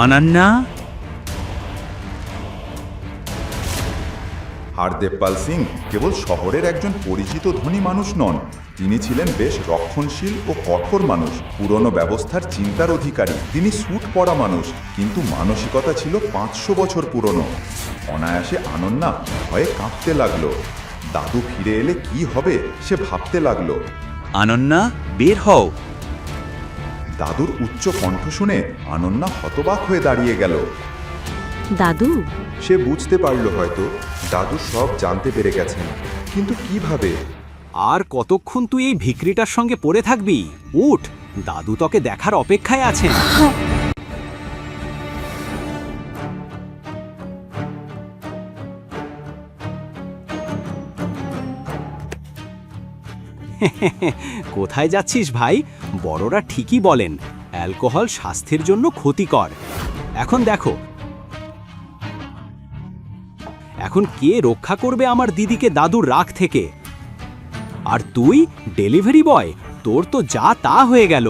অনন্যা, হারদেবপাল সিং কেবল শহরের একজন পরিচিত ধনী মানুষ নন, তিনি ছিলেন বেশ রক্ষণশীল ও কঠোর মানুষ, পুরনো ব্যবস্থার চিন্তার অধিকারী। তিনি স্যুট পরা মানুষ, কিন্তু মানসিকতা ছিল 500 বছর পুরনো। অনায়াসে অনন্যা ভয়ে কাঁপতে লাগলো। দাদু ফিরে এলে কি হবে সে ভাবতে লাগলো। অনন্যা, বের হও। দাদুর উচ্চ কণ্ঠ শুনে অনন্যা হতবাক হয়ে দাঁড়িয়ে গেল। দাদু, সে বুঝতে পারল হয়তো দাদু সব জানতে পেরে গেছেন, কিন্তু কিভাবে? আর কতক্ষণ তুই এই ভিকরিটার সঙ্গে পড়ে থাকবি? উঠ, দাদু তোকে দেখার অপেক্ষায় আছেন। কোথায় যাচ্ছিস ভাই? বড়রা ঠিকই বলেন, অ্যালকোহল স্বাস্থ্যের জন্য ক্ষতিকর। এখন দেখো, এখন কে রক্ষা করবে আমার দিদিকে দাদুর রাগ থেকে? আর তুই ডেলিভারি বয়, তোর তো যা তা হয়ে গেল।